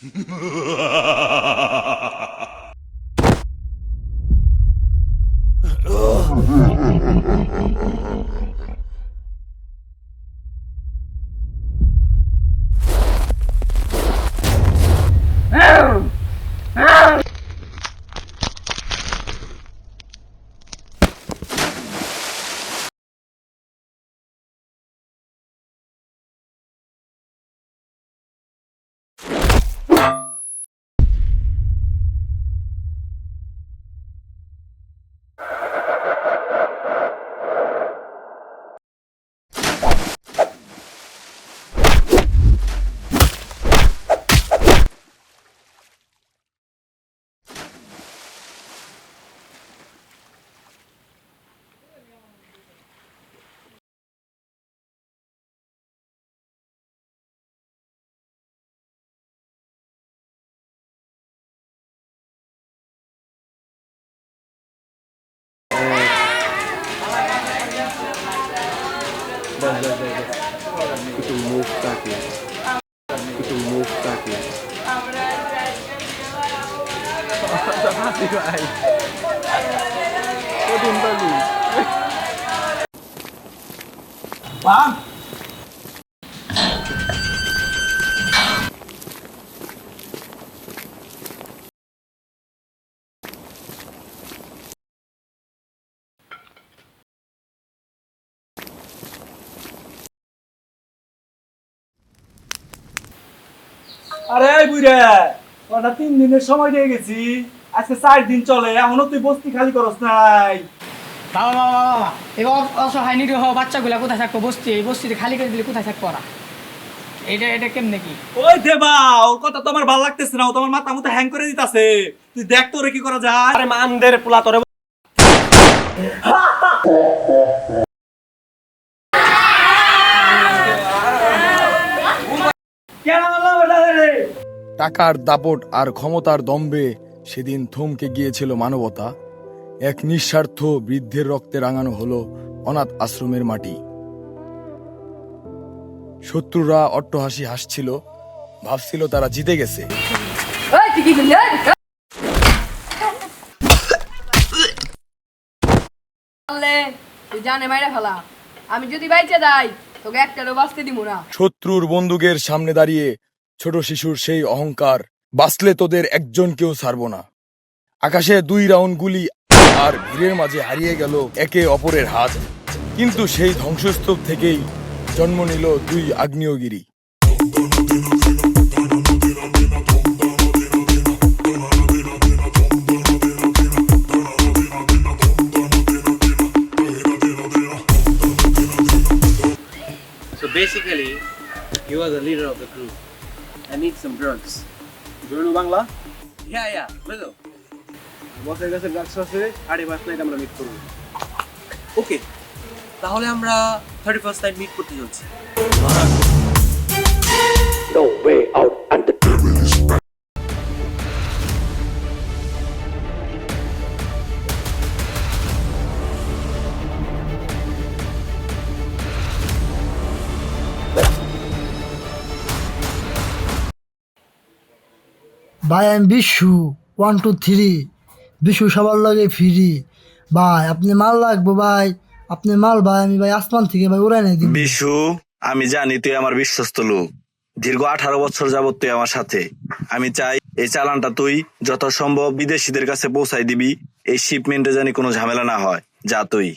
একটু মুখ তাকে একটু মুখ তাকে ভাই কঠিন পাবি আরে বুইরা ওটা 3 দিনের সময় দিয়ে গেছি, আজকে 4 দিন চলে, এখনো তুই বস্তি খালি করস নাই। বাবা বাবা বাবা এবার অসহায় নিরীহ বাচ্চাগুলা কোথায় থাকবো? এই বস্তিতে খালি করে দিলে কোথায় থাকবো ওরা? এটা কেমনে কি? ওই দেবা, ওর কথা তো আমার ভালো লাগতেছে না, ও তোমার মাথা মতো হ্যাং করে দিতাছে। তুই দেখ তোরে কি করা যায়। আরে মানদের পোলা তোরে কেন বললাম ওটা রে? টাকার দাপট আর ক্ষমতার দম্ভে সেদিন থমকে গিয়েছিল মানবতা। এক নিঃস্বার্থ বৃদ্ধের রক্তে রাঙানো হলো অনাথ আশ্রমের মাটি। শত্রুরা অট্টহাসি হাসছিল, ভাবছিল তারা জিতে গেছে। তুই জানে মাইরা ফেলা, আমি যদি বাইচে যাই তোকে একটারও বাঁচতে দিব না। শত্রুর বন্দুকের সামনে দাঁড়িয়ে ছোট শিশুর সেই অহংকার, বাঁচলে তোদের একজনকেও ছাড়ব না। আকাশে 2 রাউন্ড গুলি আর ভিড়ের মাঝে হারিয়ে গেল একে অপরের হাত, কিন্তু সেই ধ্বংসস্তূপ থেকেই জন্ম নিল 2 আগ্নেয়গিরি। So basically, you are the leader of the group. I need some drugs. জরুরি বাংলা Yeah, বুঝলো? বসের কাছে ড্রাগস আছে, 5:30 নাইট আমরা মিট করবো। ওকে, তাহলে আমরা 31st নাইট মিট করতে চলছি। ভাই আমি বিশু 1 2 3 বিশু সবার লগে ফিরি। ভাই আপনি মাল লাগবো ভাই, আপনি মাল ভাই আমি ভাই আসমান থেকে ভাই উড়াই নাই দিবি। বিশু, আমি জানি তুই আমার বিশ্বস্ত লোক। দীর্ঘ 18 বছর যাবত তুই আমার সাথে। আমি চাই এই চালানটা তুই যথাসম্ভব বিদেশিদের কাছে পৌঁছাই দিবি। এই শিপমেন্টে জানি কোনো ঝামেলা না হয়। যা তুই।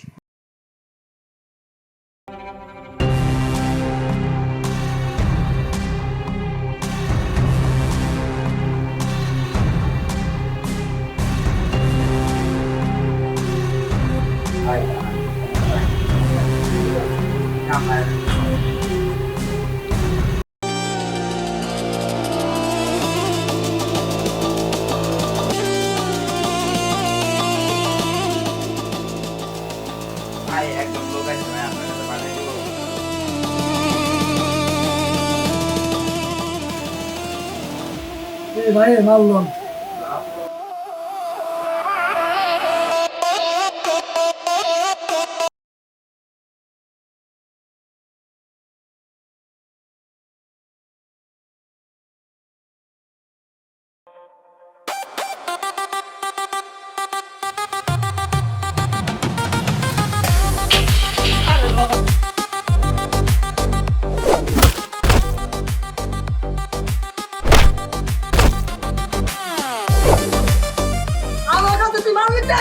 ভাই মাল লন।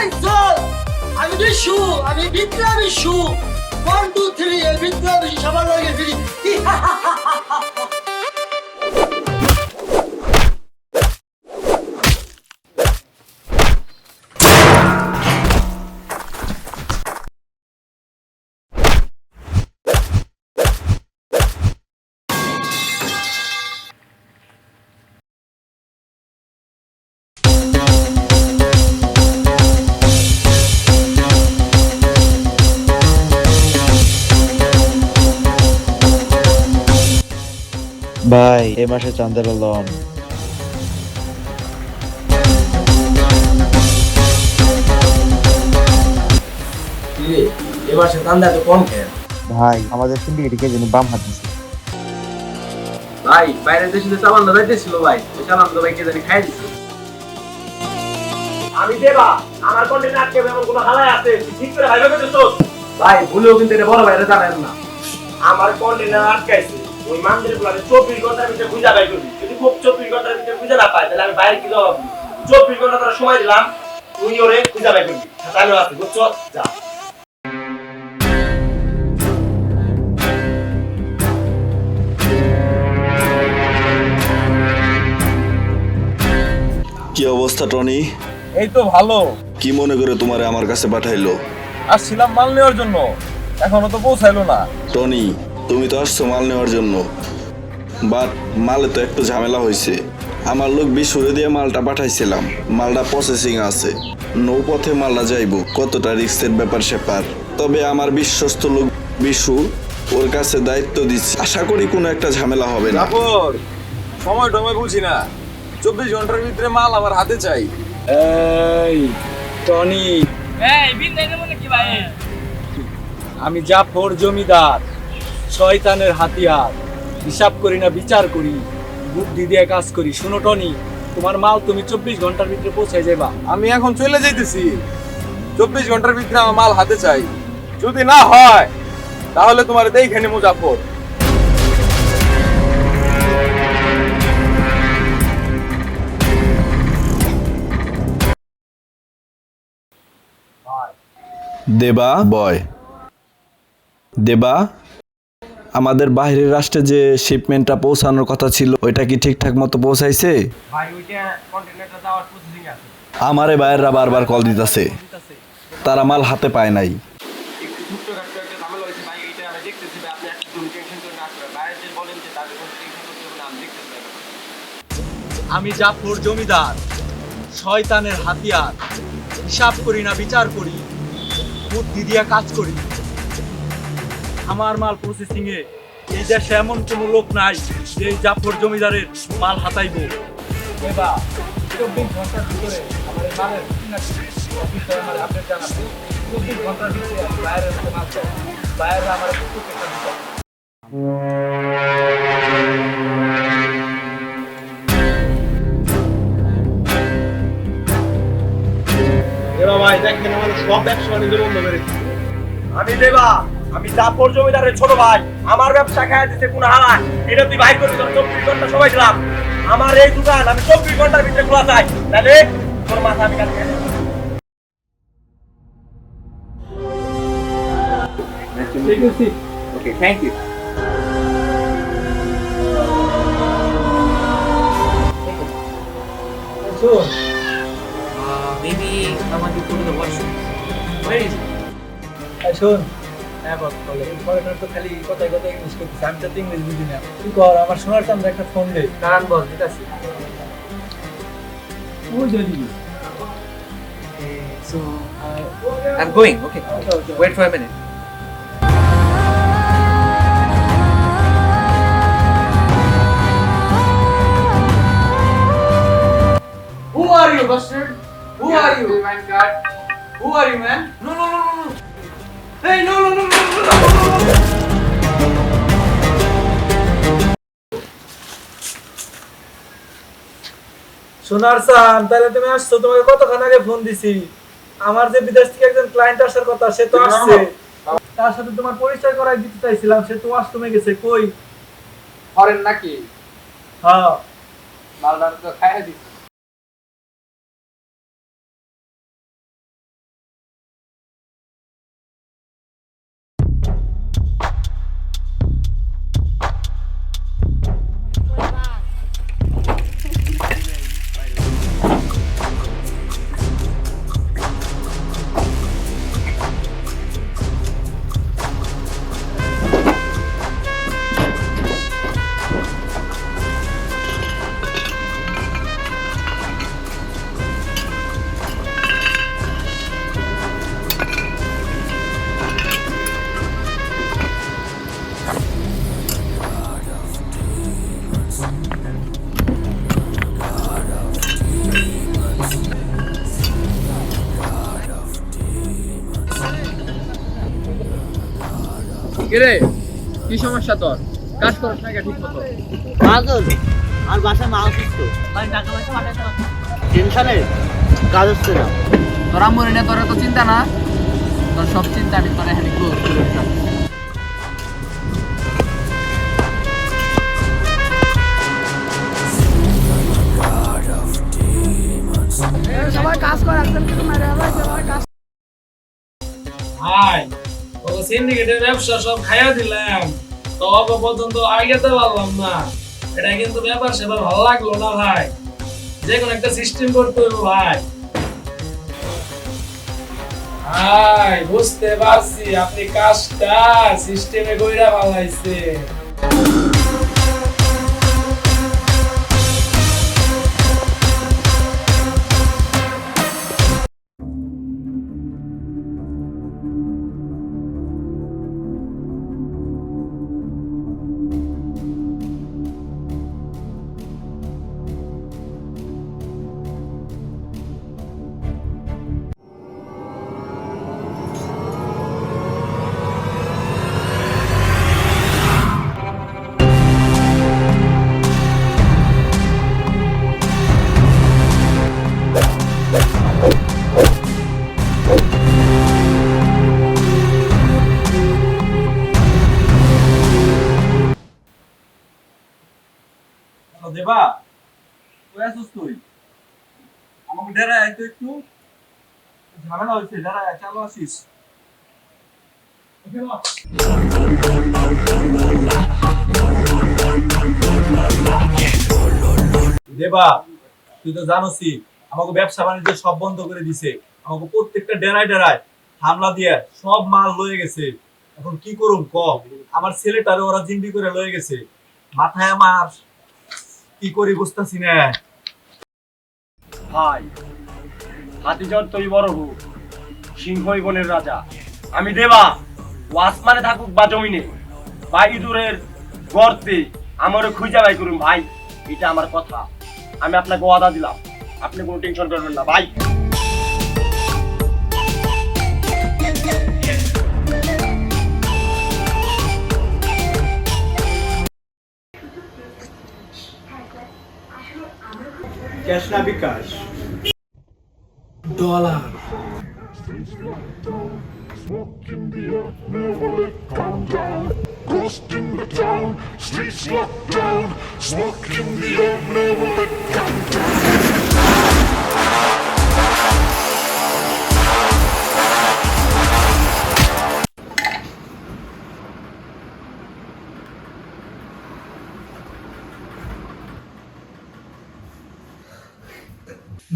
এই চল, আমি বিশু, আমি বিপ্লব বিশু। 1 2 3 এই বিপ্লব বিশু সবার লাগে ফিরি। ভাই এ মাসে চাঁদের লোন এবার সে দান্দা তো কম খেয়ে ভাই আমাদের সিন্ডিকেটে যেন বাম হাত দিছে ভাই বাইরের দেশে যে চালান যাইতেছিল ভাই ওই চালান তো ভাই কে জানি খাই দিছে আমি দেবা আমার কন্টেন্ট আটকে এমন কোনো হালাই আছে তুই ঠিক করে ভাইবা করতেছস ভাই ভুলেও কিন্তু এটা বড় ভাইরা জানেন না আমার কন্টেন্ট আটকাইছে ওই মানদের বলে 24 ঘন্টার ভিতরে খুঁজা বাই করবি যদি খুব 24 ঘন্টার ভিতরে খুঁজা না পাই তাহলে আমি বাইরে কি জবাব দিব 24 ঘন্টা তোর সময় দিলাম তুই ওরে খুঁজা বাই করবি তাহলে আছে বুঝছো যা কি অবস্থা টনি? এই তো ভালো। কি মনে করে তোমারে আমার কাছে পাঠাইলো? আসছিলাম মাল নেওয়ার জন্য, এখনো তো পৌঁছাইলো না। টনি, তুমি তো আসছো মাল নেওয়ার জন্য, বাট মালে তো একটু ঝামেলা হয়েছে। আমার লোক বিশুরে দিয়ে মালটা পাঠাইছিলাম, মালটা প্রসেসিং আছে, নৌপথে মালটা যাইব, কতটা রিস্কের ব্যাপার স্যাপার। তবে আমার বিশ্বস্ত লোক বিশু, ওর কাছে দায়িত্ব দিচ্ছি, আশা করি কোনো একটা ঝামেলা হবে না। সময় টময় বুঝি না, 24 ঘন্টার ভিতরে মাল আমার হাতে চাই। এই টনি, এই বিন্দাই নেব নাকি ভাই? আমি জাফর জমিদার, শয়তানের হাতিয়ার, হিসাব করি না বিচার করি, বুদ্ধি দিয়ে কাজ করি। শুনো টনি, তোমার মাল তুমি 24 ঘন্টার ভিতরে পৌঁছাই যাবা। আমি এখন চলে যাইতেছি, 24 ঘন্টার ভিতরে আমার মাল হাতে চাই। যদি না হয় তাহলে তোমার দেখে নিমু জাফর। দেবা বয়, দেবা, আমাদের বাইরের রাষ্ট্রে যে শিপমেন্টটা পৌঁছানোর কথা ছিল ওইটা কি ঠিকঠাক মতো পৌঁছাইছে? ভাই ওইটা কন্টেইনারটা যাওয়ার প্রসেসিং আছে। আমারে বাইরেরা বারবার কল দিতেছে, তারা মাল হাতে পায় নাই। একটু ছোট্টখাটো একটা ঝামেলা হয়েছে ভাই, এইটা আমি দেখতেছি ভাই, আপনি একদম টেনশন করে না করেন। বাইরে যে বলেন যে তাদের কোনো টেনশন করতে হবে না, আমি দেখতেছি। আমি জাফর জমিদার, শয়তানের হাতিয়ার, হিসাব করি না বিচার করি, বুদ্ধি দিয়ে কাজ করি। আমার মাল প্রসেসিং এ এই দেশে এমন কোনো লোক নাই যে এই জাফর জমিদারের মাল হাতাইব। এবার 24 ঘন্টার ভিতরে আমার এই মালের বিষয়ে আমার আপডেট জানাবো। 24 ঘন্টার ভিতরে আমি বাইরের হাতে মাল চাই, বাইরে আমার প্রত্যেকটা বিষয়। এবার ভাই দেখেন আমাদের সব ব্যবসা বাণিজ্য বন্ধ করে দিচ্ছে। আমি দেবা, আমি জাফর জমিদারের ছোট ভাই, আমার ব্যবসা খায় দিতে কোন হালা, এটা তুই ভাই করবি। 24 ঘন্টা সময় দিলাম, আমার এই দোকান আমি 24 ঘন্টার ভিতরে খোলা চাই, তাহলে তোর মাথা আমি কাটে দেব। Okay, thank you. Maybe I want to go to the washroom. Where is it? শোন, হ্যাঁ বল, ফরেনার তো খালি কথায় কথায় ইংলিশ করতেছে, আমি তো ইংলিশ বুঝি না। তুই কর, আমার শোনার চান্দ একটা ফোন দে। Karan boss, ঠিক আছে? ওই যদি So, I'm going. Okay. Wait for a minute. Who are you, bastard? Who are you? Who are you, man? No, no, no, no, no. Hey, no, no, no, no, no, no, no, no. সোনার চান, তাহলে তুমি আসছো, তোমাকে কতক্ষণ আগে phone দিছি। আমার যে বিদেশ থেকে একজন ক্লায়েন্ট আসার কথা, সে তো আসছে। তার সাথে তোমার পরিচয় করাই দিতে চাইছিলাম, সে তো ওয়াশরুমে গেছে। কই? ফরেন নাকি? হ্যাঁ, মালদার তো খাইয়া দিচ্ছে। কিরে কি সমস্যা তোর? কাজ করছ না ঠিক মতো? পাগল, আর বাসায় মা অসুস্থ, ভাই টাকা পয়সা পাঠাতে হবে। টেনশনে কাজ হচ্ছে না। তোর আম্মুর এনে তোর তো চিন্তা না, তোর সব চিন্তা আমি তোর এখানে ক্লোজ করে দিলাম। সবাই কাজ করে একজন কিন্তু মারে আবার সবাই কাজ ভাই ও সিন্ডিকেটের ব্যবসা সব খাইয়া দিলাম, তো পর্যন্ত আগাতে পারলাম না। এটা কিন্তু ব্যাপার সেবার ভালো লাগলো না ভাই, যে কোনো একটা সিস্টেম করতে হবে ভাই। ভাই বুঝতে পারছি আপনি কাজটা সিস্টেমে কইরা ভালাইছে। দেবা কই আছিস তুই? আমাকে ডেরায় আয় তো একটু, ঝামেলা হয়েছে, ডেরায় আয়, চালো আসিস। দেবা তুই তো জানোসই আমাকে ব্যবসা বাণিজ্য সব বন্ধ করে দিছে, আমাকে প্রত্যেকটা ডেরায় ডেরায় হামলা দিয়ে সব মাল লয়ে গেছে। এখন কি করুম ক? আমার ছেলেটারে ওরা জিম্বি করে লয়ে গেছে, মাথায় আমার কি করি বুঝতেছি না ভাই হাতিজর তুই বড় হোক, সিংহই বনের রাজা। আমি দেবা, ও আসমানে থাকুক বা জমিনে বা ইঁদুরের গর্তে, আমারও খুঁজে বাই করুন ভাই, এটা আমার কথা। আমি আপনাকে ওয়াদা দিলাম, আপনি কোনো টেনশন করবেন না ভাই। ক্যাশ না বিকাশ? ডলার।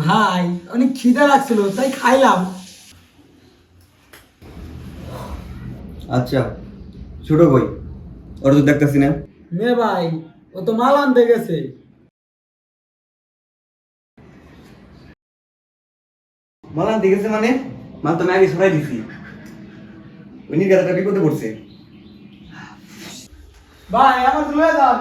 ভাই অনেক খিদে লাগছিল তাই খাইলাম। আচ্ছা ছোট ভাই, ওরা তো দেখতেছি না। মে ভাই ও তো মাল আনতে গেছে। মাল আনতে গেছে মানে? মাল তো আমি আগে সরাই দিছি, উনি গাদাটা বিপদে পড়ছে। ভাই আমার লয়ে যান।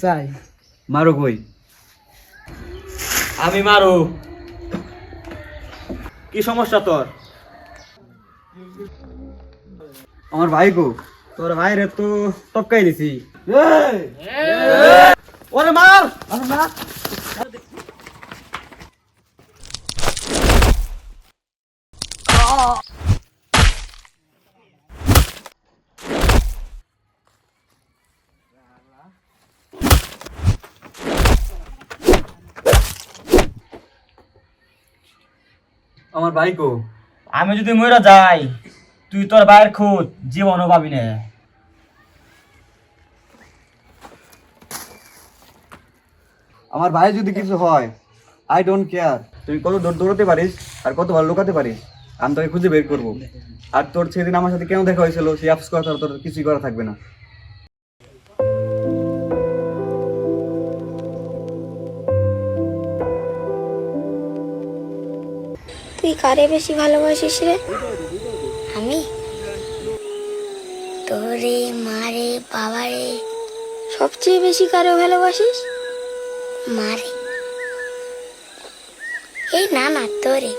চাই মারো কই? আমি মারু। কি সমস্যা তোর? আমার ভাই গো, তোর ভাইরে তো টপকাই দিছি। ওরে মার! আমার ভাই গো, আমি যদি মরে যাই তুই তোর ভাইয়ের খোঁজ জীবনও পাবি না। আমার ভাই যদি কিছু হয়, আই ডোন্ট কেয়ার। তুই কত দৌড়তে পারিস আর কত ভালো লুকাতে পারিস, আমি তোকে খুঁজে বের করবো। আর তোর সেদিন আমার সাথে কেন দেখা হয়েছিল সেই আফসোস করা তোর কিছুই করা থাকবে না। তুই কারে বেশি ভালোবাসিস রে? আমি তোরে, মারে, বাবারে, সবচেয়ে বেশি কারে ভালোবাসিস? মারে। এই না না তোরে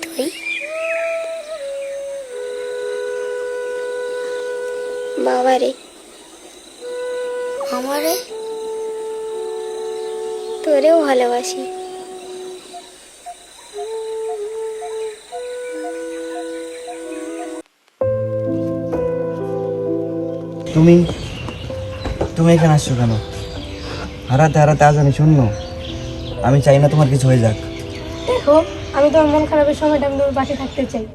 তুই বাবারে আমারে তোরেও ভালোবাসি। তুমি তুমি এখানে আসছো কেন? হারাতে হারাতে আজ আমি শূন্য। আমি চাই না তোমার কিছু হয়ে যাক। দেখো, আমি তোমার মন খারাপের সময়টা আমি তোমার পাশে থাকতে চাই।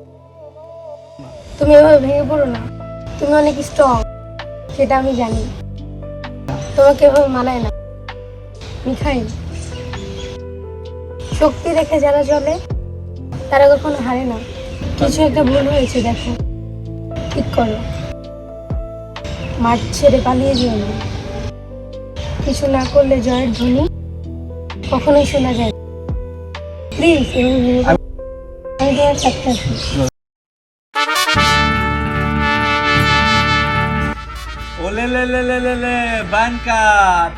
তুমি এভাবে ভেঙে পড়ো না। তুমি অনেক স্ট্রং, সেটা আমি জানি। তোমাকে এভাবে মানায় না। মিখাইল, শক্তি রেখে যারা চলে তারা কখনো হারে না। কিছু একটা ভুল হয়েছে, দেখো ঠিক করো। মাঠ ছেড়ে পালিয়ে যেও না। কিছু না করলে জয়ের ধ্বনি কখনোই শোনা যায়। প্লিজ আমি তোমার সাথে আছি। ওলে লে লে লে লে লে বানকার,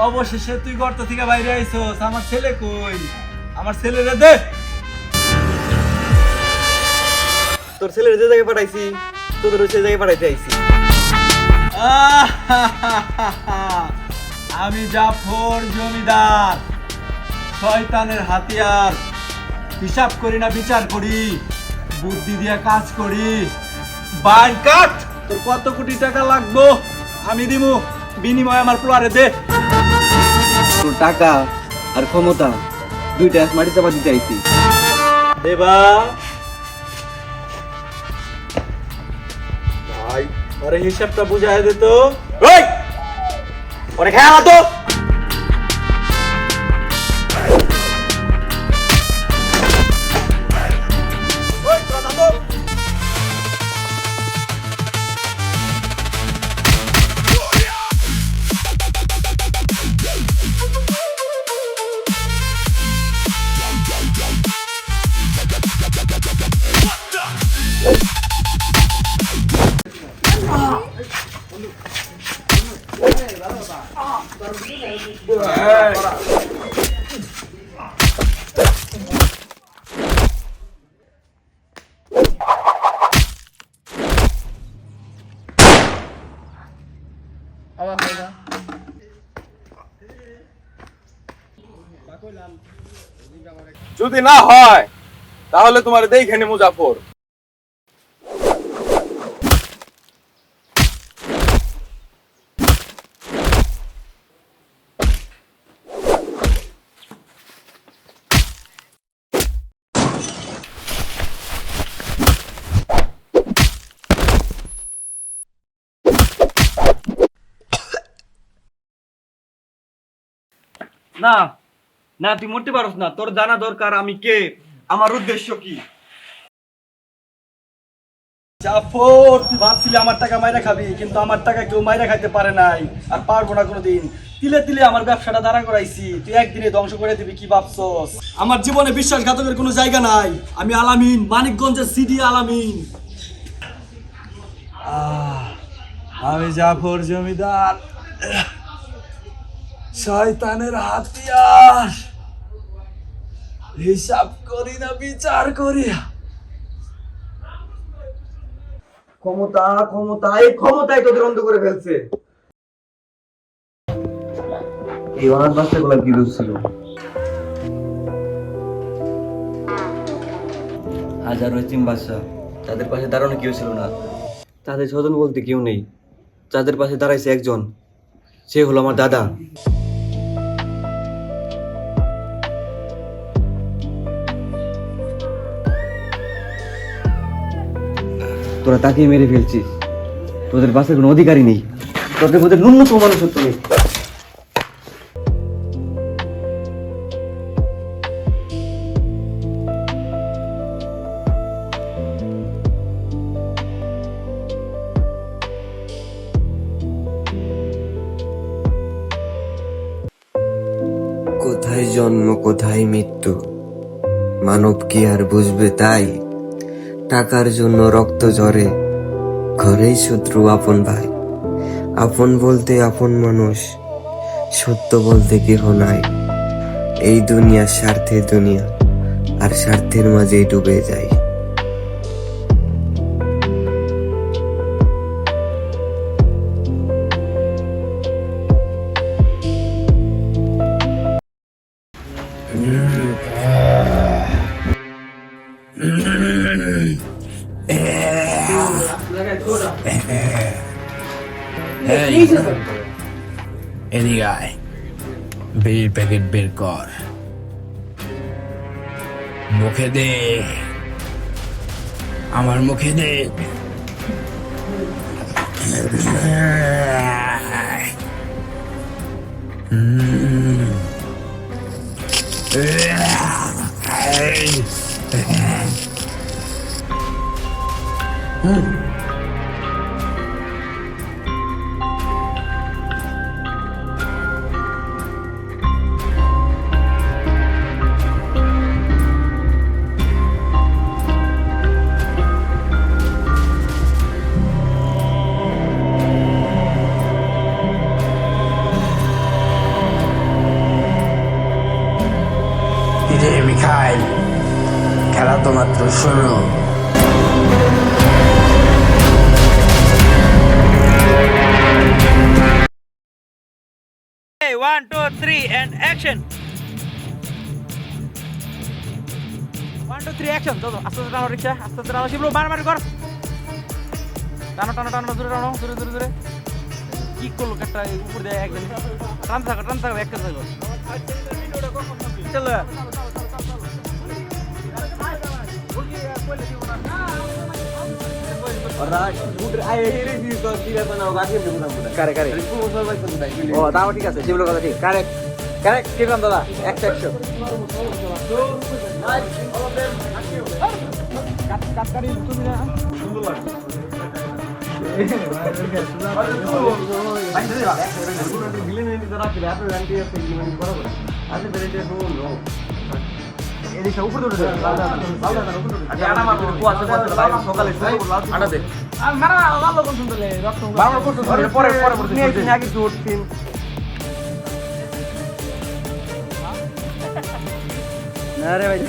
অবশেষে তুই গর্ত থেকে বাইরে আইছস। আমার ছেলে কই? আমার ছেলেরে দে। তোর ছেলের যে জায়গায় পাঠাইছি তোদের সেই জায়গায় পাঠাইতে আইছি। আমি জাফর জমিদার, শয়তানের হাতিয়ার। হিসাব করি না, বিচার করি, বুদ্ধি দিয়ে কাজ করি। বানকাট, তোর কত কোটি টাকা লাগবো আমি দিমু, বিনিময়ে আমার প্লোয়ারে দে। তোর টাকা আর ক্ষমতা দুইটা মাটি চাপা দিতে আইছি। দেবা ভাই, ওরে হিসাবটা বুঝায় দে তো। ওই ওরে খেলা তো। যদি না হয় তাহলে তোমার দেখে নি মুজাফর। না না, তুই মরতে পারস না। তোর জানা দরকার আমি কে, আমার উদ্দেশ্য কি। জাফর, তুই ভাবছিলি আমার টাকা মাইরা খাবি, কিন্তু আমার টাকা কেউ মাইরা খাইতে পারে নাই, আর পারবো না কোনোদিন। তিলে তিলে আমার ব্যবসাটা দাঁড়া করাইছি, তুই একদিনে ধ্বংস করে দিবি কি ভাবছস? আমার জীবনে বিশ্বাসঘাতকের কোনো জায়গা নাই। আমি আলামিন, মানিকগঞ্জের সিডি আলামিন। আমি জাফর জমিদার, শয়তানের হাতিয়ার। হিসাব করি না, বিচার করি। ক্ষমতা ক্ষমতা, এই ক্ষমতাই তোদের অন্ধ করে ফেলছে। এই অনাথ বাচ্চাগুলো কি দোষ ছিল? হাজারো এতিম বাচ্চা, তাদের পাশে দাঁড়ানো কেউ ছিল না। তাদের স্বজন বলতে কেউ নেই। তাদের পাশে দাঁড়াইছে একজন, সে হলো আমার দাদা। তোরা তাকে মেরে ফেলছিস। তোদের বাঁচার কোনো অধিকারই নেই। তোদের মধ্যে ন্যূনতম মানুষত্ব নেই। কোথায় জন্ম কোথায় মৃত্যু, মানব কি আর বুঝবে তাই? টাকার জন্য রক্ত ঝরে, ঘরেই শত্রু আপন ভাই। আপন বলতে আপন মানুষ, সত্য বলতে কেহ নাই, এই দুনিয়ার স্বার্থে দুনিয়া, আর স্বার্থের মাঝেই ডুবে যায়। এদিকে আয়, বিড়ির প্যাকেট বের কর, মুখে দে, আমার মুখে দে। মিখাইল, খেলা তো মাত্র শুরু। Hey, 1, 2, 3 and action. 1, 2, 3 action. চলো আস্তে আস্তে টানো রিক্সা, আস্তে আস্তে টানো। শিবলু মারামারি কর। টানো টানো টানো, জোরে টানো, জোরে জোরে জোরে। কি করলো একটা উপর দিয়ে একদম টানতে থাকো একটা থাকো। চলো ও তাও ঠিক আছে, শিবলুর কথা ঠিক। কারেক্ট কারেক্ট, ঠিক আছে দাদা, একটা একশো। আরে ভাই